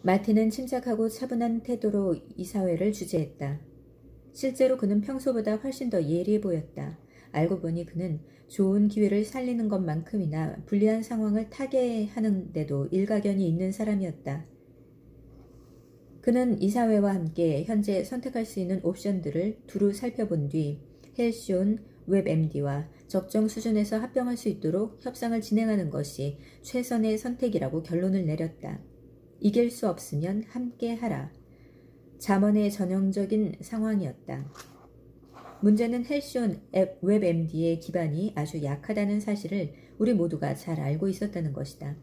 마틴은 침착하고 차분한 태도로 이사회를 주재했다. 실제로 그는 평소보다 훨씬 더 예리해 보였다. 알고 보니 그는 좋은 기회를 살리는 것만큼이나 불리한 상황을 타개하는데도 일가견이 있는 사람이었다. 그는 이사회와 함께 현재 선택할 수 있는 옵션들을 두루 살펴본 뒤 헬시온 웹MD와 적정 수준에서 합병할 수 있도록 협상을 진행하는 것이 최선의 선택이라고 결론을 내렸다. 이길 수 없으면 함께 하라. 잠언의 전형적인 상황이었다. 문제는 헬시온 웹MD의 기반이 아주 약하다는 사실을 우리 모두가 잘 알고 있었다는 것이다.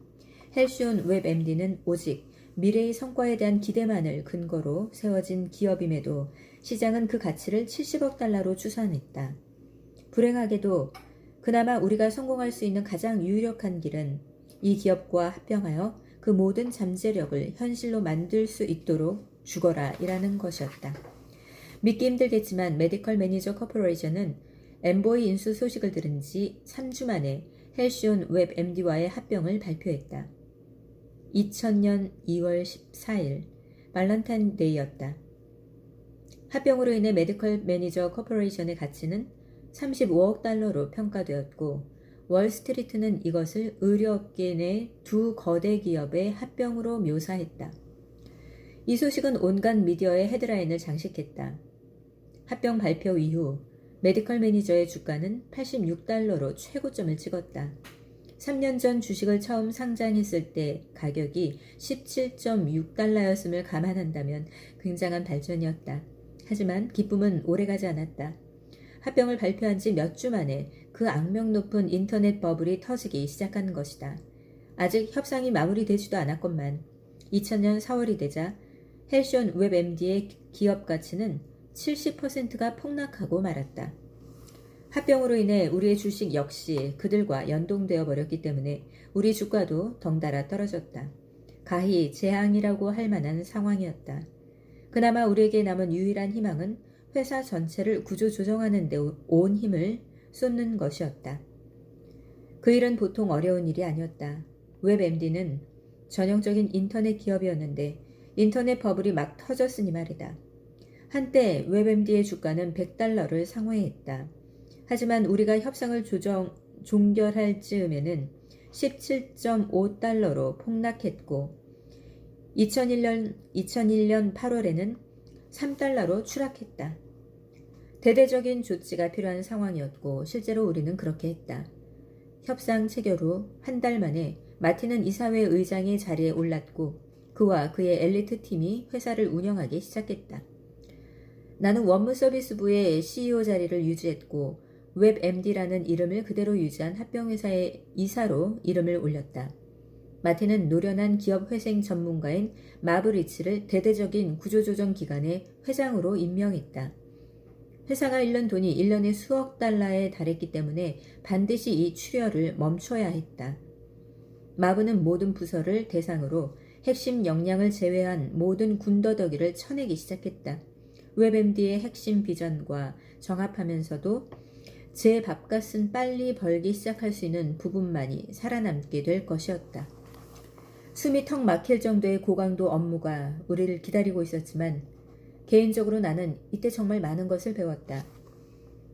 헬시온 웹MD는 오직 미래의 성과에 대한 기대만을 근거로 세워진 기업임에도 시장은 그 가치를 70억 달러로 추산했다. 불행하게도 그나마 우리가 성공할 수 있는 가장 유력한 길은 이 기업과 합병하여 그 모든 잠재력을 현실로 만들 수 있도록 죽어라 이라는 것이었다. 믿기 힘들겠지만 메디컬 매니저 코퍼레이션은 엠보이 인수 소식을 들은 지 3주 만에 헬시온 웹MD와의 합병을 발표했다. 2000년 2월 14일 발런타인 데이였다. 합병으로 인해 메디컬 매니저 코퍼레이션의 가치는 35억 달러로 평가되었고 월스트리트는 이것을 의료업계 내 두 거대 기업의 합병으로 묘사했다. 이 소식은 온갖 미디어의 헤드라인을 장식했다. 합병 발표 이후 메디컬 매니저의 주가는 86달러로 최고점을 찍었다. 3년 전 주식을 처음 상장했을 때 가격이 17.6달러였음을 감안한다면 굉장한 발전이었다. 하지만 기쁨은 오래가지 않았다. 합병을 발표한 지 몇 주 만에 그 악명 높은 인터넷 버블이 터지기 시작한 것이다. 아직 협상이 마무리되지도 않았건만 2000년 4월이 되자 헬시온 웹MD의 기업 가치는 70%가 폭락하고 말았다. 합병으로 인해 우리의 주식 역시 그들과 연동되어 버렸기 때문에 우리 주가도 덩달아 떨어졌다. 가히 재앙이라고 할 만한 상황이었다. 그나마 우리에게 남은 유일한 희망은 회사 전체를 구조조정하는 데 온 힘을 쏟는 것이었다. 그 일은 보통 어려운 일이 아니었다. 웹MD는 전형적인 인터넷 기업이었는데 인터넷 버블이 막 터졌으니 말이다. 한때 웹MD의 주가는 100달러를 상회했다. 하지만 우리가 협상을 종결할 즈음에는 17.5달러로 폭락했고 2001년 8월에는 3달러로 추락했다. 대대적인 조치가 필요한 상황이었고 실제로 우리는 그렇게 했다. 협상 체결 후 한 달 만에 마틴은 이사회 의장의 자리에 올랐고 그와 그의 엘리트 팀이 회사를 운영하기 시작했다. 나는 원무 서비스부의 CEO 자리를 유지했고 웹MD라는 이름을 그대로 유지한 합병회사의 이사로 이름을 올렸다. 마틴은 노련한 기업회생 전문가인 마브리치를 대대적인 구조조정 기관의 회장으로 임명했다. 회사가 잃는 돈이 1년에 수억 달러에 달했기 때문에 반드시 이 출혈을 멈춰야 했다. 마브는 모든 부서를 대상으로 핵심 역량을 제외한 모든 군더더기를 쳐내기 시작했다. 웹MD의 핵심 비전과 정합하면서도 제 밥값은 빨리 벌기 시작할 수 있는 부분만이 살아남게 될 것이었다. 숨이 턱 막힐 정도의 고강도 업무가 우리를 기다리고 있었지만 개인적으로 나는 이때 정말 많은 것을 배웠다.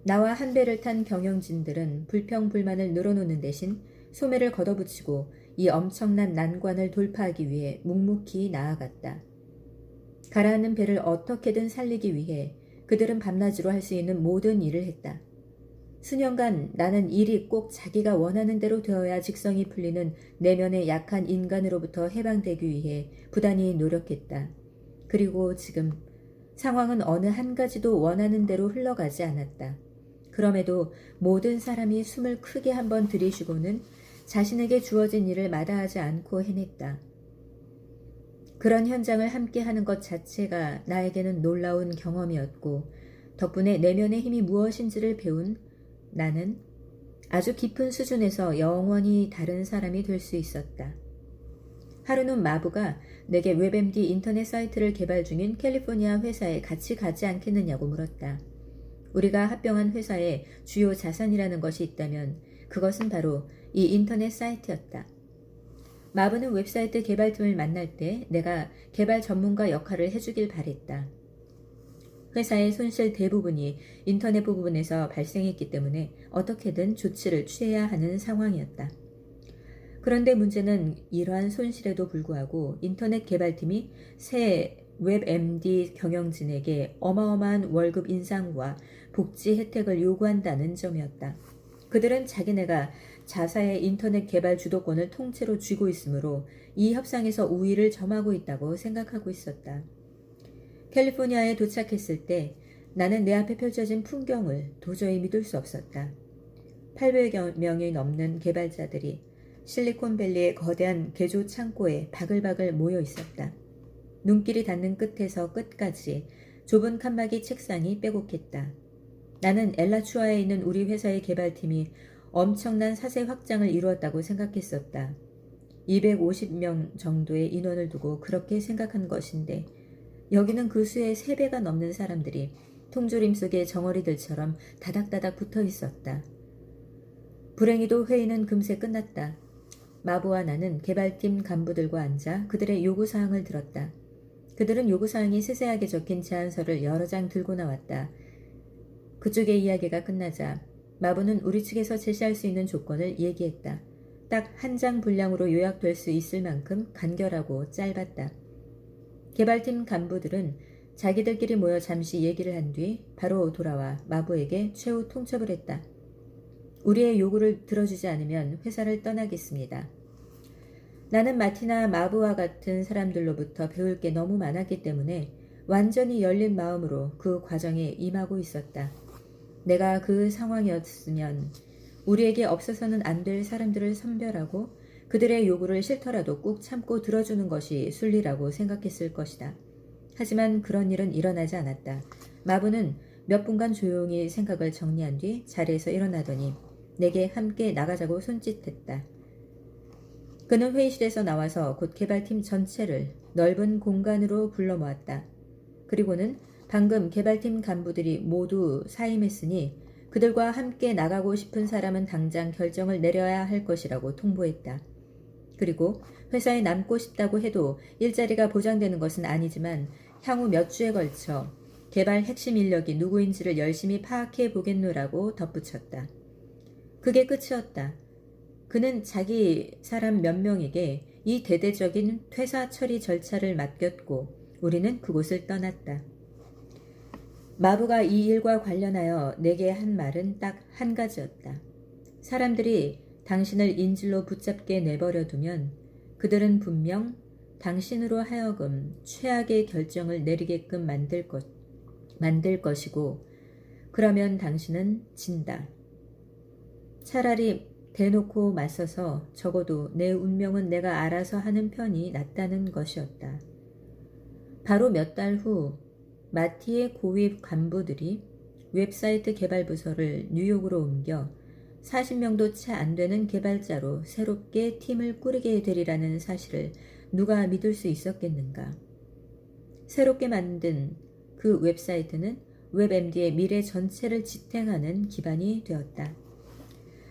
나와 한 배를 탄 경영진들은 불평불만을 늘어놓는 대신 소매를 걷어붙이고 이 엄청난 난관을 돌파하기 위해 묵묵히 나아갔다. 가라앉는 배를 어떻게든 살리기 위해 그들은 밤낮으로 할 수 있는 모든 일을 했다. 수년간 나는 일이 꼭 자기가 원하는 대로 되어야 직성이 풀리는 내면의 약한 인간으로부터 해방되기 위해 부단히 노력했다. 그리고 지금 상황은 어느 한 가지도 원하는 대로 흘러가지 않았다. 그럼에도 모든 사람이 숨을 크게 한번 들이쉬고는 자신에게 주어진 일을 마다하지 않고 해냈다. 그런 현장을 함께하는 것 자체가 나에게는 놀라운 경험이었고 덕분에 내면의 힘이 무엇인지를 배운 나는 아주 깊은 수준에서 영원히 다른 사람이 될 수 있었다. 하루는 마부가 내게 웹MD 인터넷 사이트를 개발 중인 캘리포니아 회사에 같이 가지 않겠느냐고 물었다. 우리가 합병한 회사의 주요 자산이라는 것이 있다면 그것은 바로 이 인터넷 사이트였다. 마부는 웹사이트 개발팀을 만날 때 내가 개발 전문가 역할을 해주길 바랬다. 회사의 손실 대부분이 인터넷 부분에서 발생했기 때문에 어떻게든 조치를 취해야 하는 상황이었다. 그런데 문제는 이러한 손실에도 불구하고 인터넷 개발팀이 새 웹MD 경영진에게 어마어마한 월급 인상과 복지 혜택을 요구한다는 점이었다. 그들은 자기네가 자사의 인터넷 개발 주도권을 통째로 쥐고 있으므로 이 협상에서 우위를 점하고 있다고 생각하고 있었다. 캘리포니아에 도착했을 때 나는 내 앞에 펼쳐진 풍경을 도저히 믿을 수 없었다. 800여 명이 넘는 개발자들이 실리콘밸리의 거대한 개조 창고에 바글바글 모여 있었다. 눈길이 닿는 끝에서 끝까지 좁은 칸막이 책상이 빼곡했다. 나는 엘라추아에 있는 우리 회사의 개발팀이 엄청난 사세 확장을 이루었다고 생각했었다. 250명 정도의 인원을 두고 그렇게 생각한 것인데 여기는 그 수의 3배가 넘는 사람들이 통조림 속의 정어리들처럼 다닥다닥 붙어 있었다. 불행히도 회의는 금세 끝났다. 마부와 나는 개발팀 간부들과 앉아 그들의 요구사항을 들었다. 그들은 요구사항이 세세하게 적힌 제안서를 여러 장 들고 나왔다. 그쪽의 이야기가 끝나자 마부는 우리 측에서 제시할 수 있는 조건을 얘기했다. 딱 한 장 분량으로 요약될 수 있을 만큼 간결하고 짧았다. 개발팀 간부들은 자기들끼리 모여 잠시 얘기를 한 뒤 바로 돌아와 마부에게 최후 통첩을 했다. 우리의 요구를 들어주지 않으면 회사를 떠나겠습니다. 나는 마티나 마부와 같은 사람들로부터 배울 게 너무 많았기 때문에 완전히 열린 마음으로 그 과정에 임하고 있었다. 내가 그 상황이었으면 우리에게 없어서는 안 될 사람들을 선별하고 그들의 요구를 싫더라도 꾹 참고 들어주는 것이 순리라고 생각했을 것이다. 하지만 그런 일은 일어나지 않았다. 마부는 몇 분간 조용히 생각을 정리한 뒤 자리에서 일어나더니 내게 함께 나가자고 손짓했다. 그는 회의실에서 나와서 곧 개발팀 전체를 넓은 공간으로 불러 모았다. 그리고는 방금 개발팀 간부들이 모두 사임했으니 그들과 함께 나가고 싶은 사람은 당장 결정을 내려야 할 것이라고 통보했다. 그리고 회사에 남고 싶다고 해도 일자리가 보장되는 것은 아니지만 향후 몇 주에 걸쳐 개발 핵심 인력이 누구인지를 열심히 파악해 보겠노라고 덧붙였다. 그게 끝이었다. 그는 자기 사람 몇 명에게 이 대대적인 퇴사 처리 절차를 맡겼고 우리는 그곳을 떠났다. 마부가 이 일과 관련하여 내게 한 말은 딱 한 가지였다. 사람들이 당신을 인질로 붙잡게 내버려 두면 그들은 분명 당신으로 하여금 최악의 결정을 내리게끔 만들 것이고 그러면 당신은 진다. 차라리 대놓고 맞서서 적어도 내 운명은 내가 알아서 하는 편이 낫다는 것이었다. 바로 몇 달 후 마티의 고위 간부들이 웹사이트 개발 부서를 뉴욕으로 옮겨 40명도 채 안 되는 개발자로 새롭게 팀을 꾸리게 되리라는 사실을 누가 믿을 수 있었겠는가. 새롭게 만든 그 웹사이트는 웹MD의 미래 전체를 지탱하는 기반이 되었다.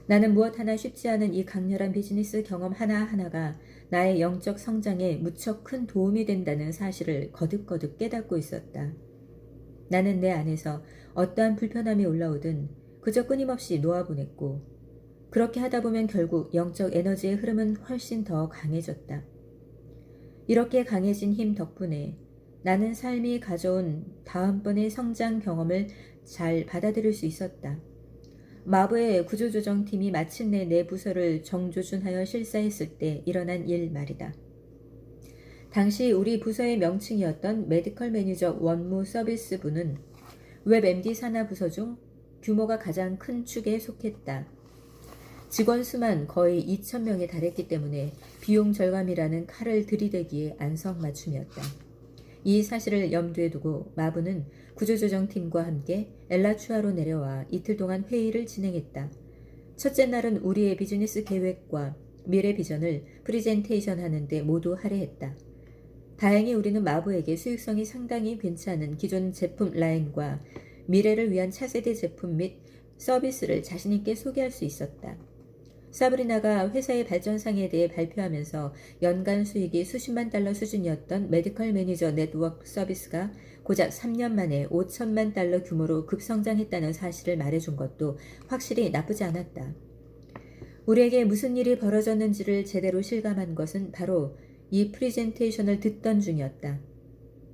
나는 무엇 하나 쉽지 않은 이 강렬한 비즈니스 경험 하나하나가 나의 영적 성장에 무척 큰 도움이 된다는 사실을 거듭거듭 깨닫고 있었다. 나는 내 안에서 어떠한 불편함이 올라오든 그저 끊임없이 놓아보냈고 그렇게 하다 보면 결국 영적 에너지의 흐름은 훨씬 더 강해졌다. 이렇게 강해진 힘 덕분에 나는 삶이 가져온 다음번의 성장 경험을 잘 받아들일 수 있었다. 마부의 구조조정팀이 마침내 내 부서를 정조준하여 실사했을 때 일어난 일 말이다. 당시 우리 부서의 명칭이었던 메디컬 매니저 원무 서비스 부는 웹MD 산하 부서 중 규모가 가장 큰 축에 속했다. 직원 수만 거의 2,000명에 달했기 때문에 비용 절감이라는 칼을 들이대기에 안성맞춤이었다. 이 사실을 염두에 두고 마부는 구조조정팀과 함께 엘라추아로 내려와 이틀 동안 회의를 진행했다. 첫째 날은 우리의 비즈니스 계획과 미래 비전을 프리젠테이션 하는데 모두 할애했다. 다행히 우리는 마부에게 수익성이 상당히 괜찮은 기존 제품 라인과 미래를 위한 차세대 제품 및 서비스를 자신있게 소개할 수 있었다. 사브리나가 회사의 발전상에 대해 발표하면서 연간 수익이 수십만 달러 수준이었던 메디컬 매니저 네트워크 서비스가 고작 3년 만에 5천만 달러 규모로 급성장했다는 사실을 말해준 것도 확실히 나쁘지 않았다. 우리에게 무슨 일이 벌어졌는지를 제대로 실감한 것은 바로 이 프리젠테이션을 듣던 중이었다.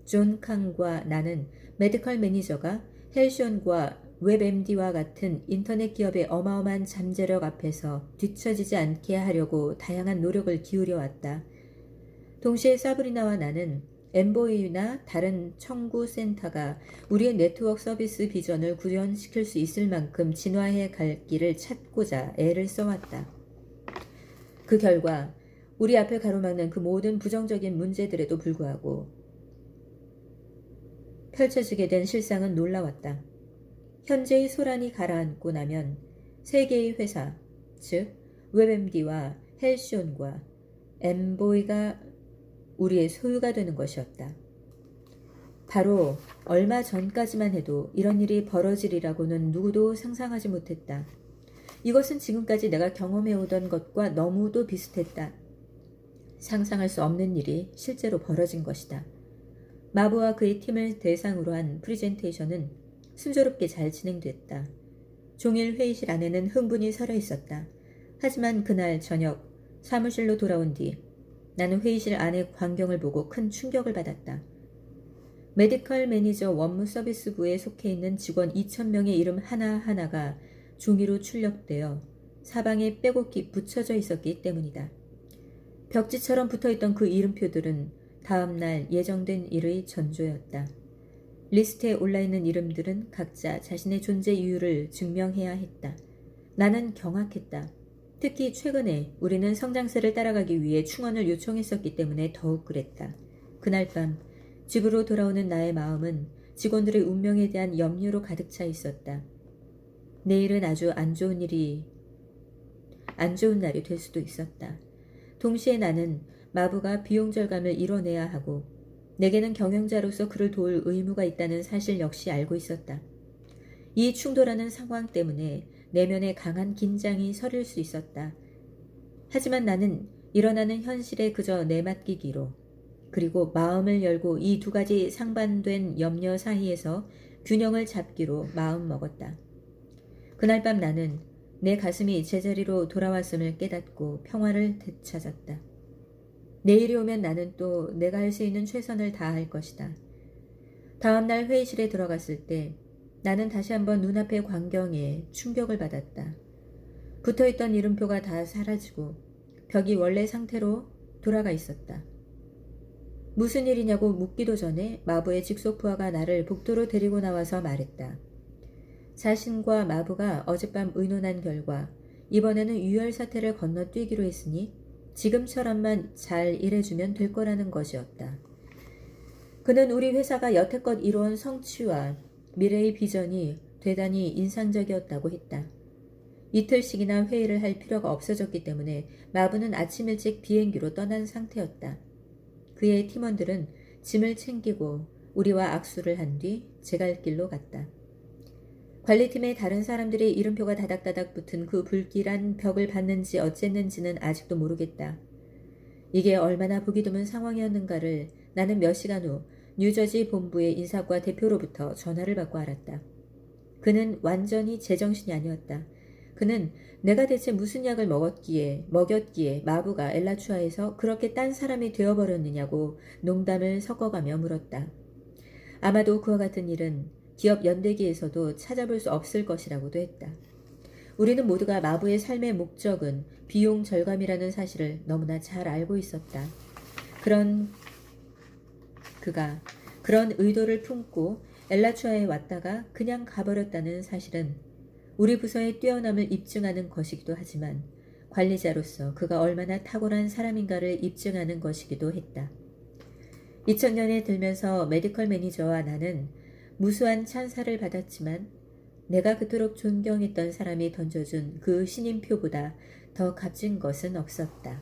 존 캉과 나는 메디컬 매니저가 헬시온과 웹MD와 같은 인터넷 기업의 어마어마한 잠재력 앞에서 뒤처지지 않게 하려고 다양한 노력을 기울여왔다. 동시에 사브리나와 나는 엠보이나 다른 청구 센터가 우리의 네트워크 서비스 비전을 구현시킬 수 있을 만큼 진화해 갈 길을 찾고자 애를 써왔다. 그 결과 우리 앞을 가로막는 그 모든 부정적인 문제들에도 불구하고 펼쳐지게 된 실상은 놀라웠다. 현재의 소란이 가라앉고 나면 세 개의 회사, 즉 웹MD와 헬시온과 엠보이가 우리의 소유가 되는 것이었다. 바로 얼마 전까지만 해도 이런 일이 벌어지리라고는 누구도 상상하지 못했다. 이것은 지금까지 내가 경험해오던 것과 너무도 비슷했다. 상상할 수 없는 일이 실제로 벌어진 것이다. 마부와 그의 팀을 대상으로 한 프리젠테이션은 순조롭게 잘 진행됐다. 종일 회의실 안에는 흥분이 서려 있었다. 하지만 그날 저녁 사무실로 돌아온 뒤 나는 회의실 안의 광경을 보고 큰 충격을 받았다. 메디컬 매니저 원무 서비스부에 속해 있는 직원 2,000명의 이름 하나하나가 종이로 출력되어 사방에 빼곡히 붙여져 있었기 때문이다. 벽지처럼 붙어있던 그 이름표들은 다음날 예정된 일의 전조였다. 리스트에 올라있는 이름들은 각자 자신의 존재 이유를 증명해야 했다. 나는 경악했다. 특히 최근에 우리는 성장세를 따라가기 위해 충원을 요청했었기 때문에 더욱 그랬다. 그날 밤 집으로 돌아오는 나의 마음은 직원들의 운명에 대한 염려로 가득 차 있었다. 내일은 아주 안 좋은 날이 될 수도 있었다. 동시에 나는 마부가 비용 절감을 이뤄내야 하고 내게는 경영자로서 그를 도울 의무가 있다는 사실 역시 알고 있었다. 이 충돌하는 상황 때문에 내면에 강한 긴장이 서릴 수 있었다. 하지만 나는 일어나는 현실에 그저 내맡기기로 그리고 마음을 열고 이 두 가지 상반된 염려 사이에서 균형을 잡기로 마음먹었다. 그날 밤 나는 내 가슴이 제자리로 돌아왔음을 깨닫고 평화를 되찾았다. 내일이 오면 나는 또 내가 할 수 있는 최선을 다할 것이다. 다음날 회의실에 들어갔을 때 나는 다시 한번 눈앞의 광경에 충격을 받았다. 붙어있던 이름표가 다 사라지고 벽이 원래 상태로 돌아가 있었다. 무슨 일이냐고 묻기도 전에 마부의 직속부하가 나를 복도로 데리고 나와서 말했다. 자신과 마부가 어젯밤 의논한 결과 이번에는 유혈 사태를 건너뛰기로 했으니 지금처럼만 잘 일해주면 될 거라는 것이었다. 그는 우리 회사가 여태껏 이루어온 성취와 미래의 비전이 대단히 인상적이었다고 했다. 이틀씩이나 회의를 할 필요가 없어졌기 때문에 마부는 아침 일찍 비행기로 떠난 상태였다. 그의 팀원들은 짐을 챙기고 우리와 악수를 한 뒤 제 갈 길로 갔다. 관리팀의 다른 사람들의 이름표가 다닥다닥 붙은 그 불길한 벽을 봤는지 어쨌는지는 아직도 모르겠다. 이게 얼마나 보기 드문 상황이었는가를 나는 몇 시간 후 뉴저지 본부의 인사과 대표로부터 전화를 받고 알았다. 그는 완전히 제정신이 아니었다. 그는 내가 대체 무슨 약을 먹였기에 마부가 엘라추아에서 그렇게 딴 사람이 되어버렸느냐고 농담을 섞어가며 물었다. 아마도 그와 같은 일은 기업 연대기에서도 찾아볼 수 없을 것이라고도 했다. 우리는 모두가 마부의 삶의 목적은 비용 절감이라는 사실을 너무나 잘 알고 있었다. 그가 그런 의도를 품고 엘라추아에 왔다가 그냥 가버렸다는 사실은 우리 부서의 뛰어남을 입증하는 것이기도 하지만 관리자로서 그가 얼마나 탁월한 사람인가를 입증하는 것이기도 했다. 2000년에 들면서 메디컬 매니저와 나는 무수한 찬사를 받았지만 내가 그토록 존경했던 사람이 던져준 그 신임표보다 더 값진 것은 없었다.